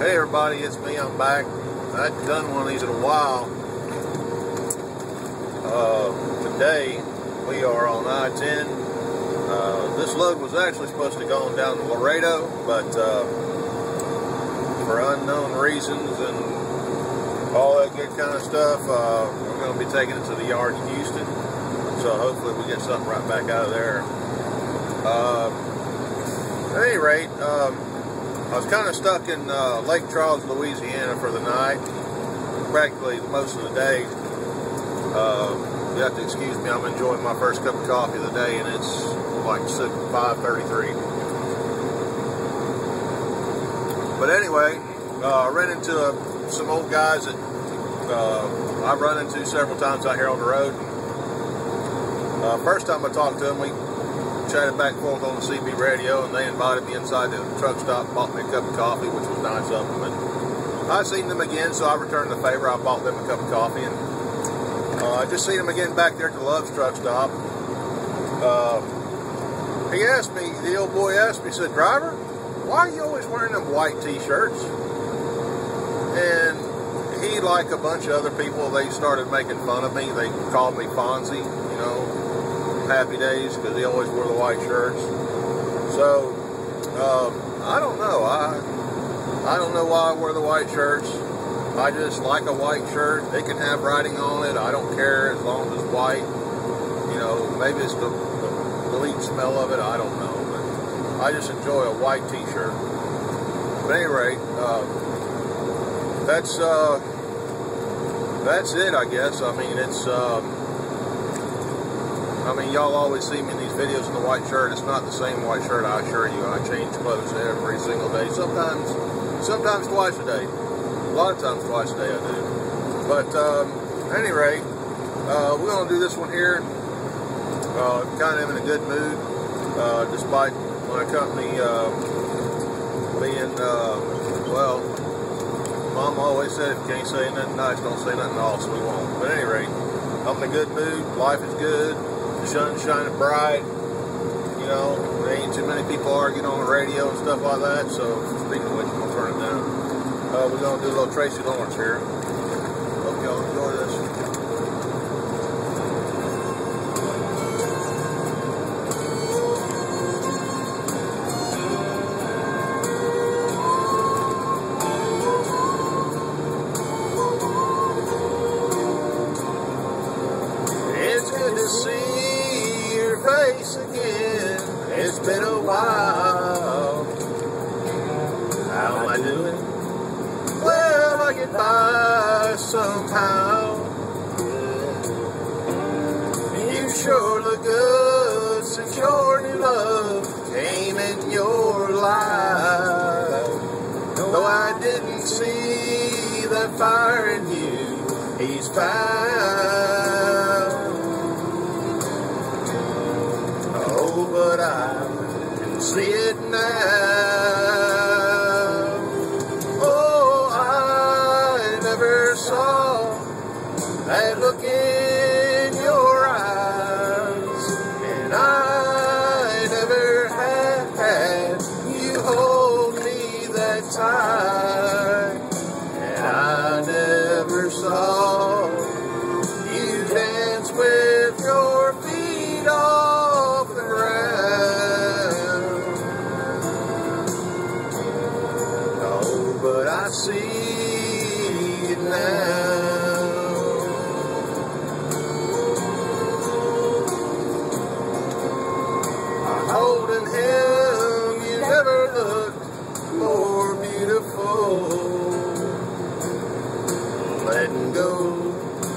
Hey everybody, it's me, I'm back. I hadn't done one of these in a while. Today, we are on I-10. This load was actually supposed to go down to Laredo, but for unknown reasons and all that good kind of stuff, we're going to be taking it to the yard in Houston. So hopefully we get something right back out of there. At any rate, I was kind of stuck in Lake Charles, Louisiana for the night, practically most of the day. You have to excuse me, I'm enjoying my first cup of coffee of the day, and it's like 5:33. But anyway, I ran into some old guys that I've run into several times out here on the road. First time I talked to them, we chatted back and forth on the CB radio, and they invited me inside the truck stop, bought me a cup of coffee, which was nice of them. And I seen them again, so I returned the favor. I bought them a cup of coffee, and I just seen them again back there at the Love's truck stop. He asked me, the old boy asked me, he said, "Driver, why are you always wearing them white t-shirts?" And he, like a bunch of other people, they started making fun of me. They called me Fonzie, you know, Happy Days, because he always wore the white shirts. So, I don't know. I don't know why I wear the white shirts. I just like a white shirt. They can have writing on it. I don't care as long as it's white. You know, maybe it's the bleach smell of it. I don't know. But I just enjoy a white t-shirt. But at any rate, that's it, I guess. I mean, it's... y'all always see me in these videos in the white shirt. It's not the same white shirt, I assure you. I change clothes every single day. Sometimes twice a day. A lot of times twice a day I do. But at any rate, we're going to do this one here. Kind of in a good mood, despite my company being, well, Mom always said if you can't say nothing nice, don't say nothing at all, so we won't. But at any rate, I'm in a good mood. Life is good. The sun's shining bright. You know, there ain't too many people arguing on the radio and stuff like that, so speaking of which, I'm going to turn it down. We're going to do a little Tracy Lawrence here. Hope y'all enjoy this. It's good to see your face again. It's been a while. How am I doing? Well, I get by somehow. You sure look good since your new love came in your life. Though I didn't see that fire in you, he's found. Oh, but I can see it now. That look in your eyes, and I never had you hold me that tight, and I never saw you dance with your feet off the ground. Oh, but I see it now. Holding him, you never looked more beautiful. Letting go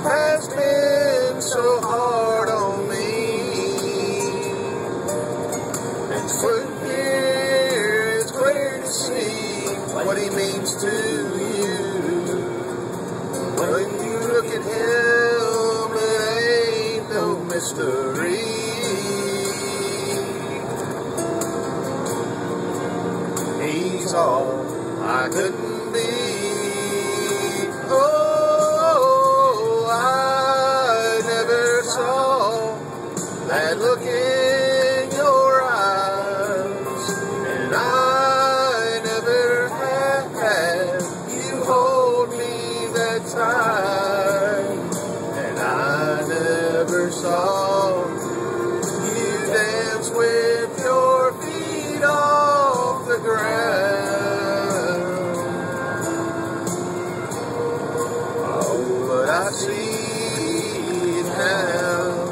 has been so hard on me. It's clear to see what he means to you. When you look at him, it ain't no mystery. He's all I couldn't be. Oh, I never saw that look in your eyes, and I never had ground. Oh, but I see it now.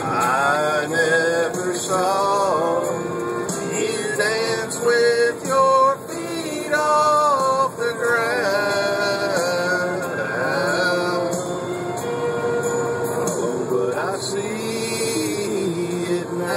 I never saw you dance with your feet off the ground. Oh, but I see it now.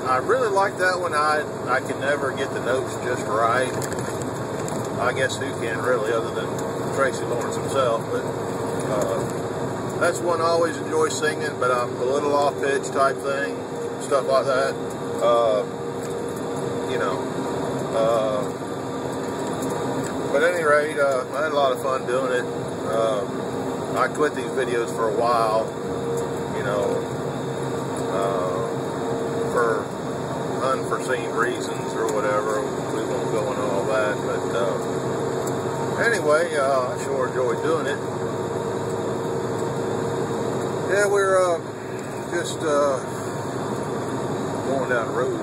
I really like that one. I can never get the notes just right. I guess who can really, other than Tracy Lawrence himself. But that's one I always enjoy singing. But I'm a little off pitch type thing, stuff like that. You know. But at any rate, I had a lot of fun doing it. I quit these videos for a while. You know. For unforeseen reasons or whatever, we won't go into all that, but anyway, I sure enjoy doing it. Yeah, we're just going down the road.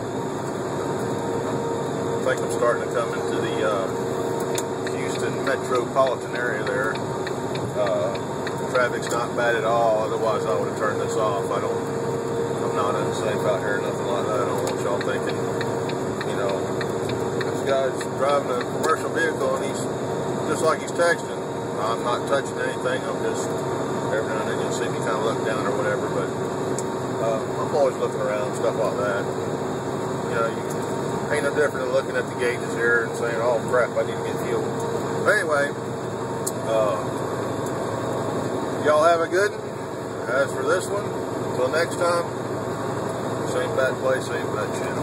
I think I'm starting to come into the Houston metropolitan area there. Traffic's not bad at all, otherwise I would have turned this off. I'm not unsafe out here, nothing like that. I don't want y'all thinking, you know, this guy's driving a commercial vehicle and he's just like he's texting. I'm not touching anything. I'm just, every now and then you'll see me kind of look down or whatever, but I'm always looking around, stuff like that. You know, you ain't no different than looking at the gauges here and saying, oh crap, I need to get fuel. But anyway, y'all have a good one. As for this one, until next time, same bad place, same bad channel.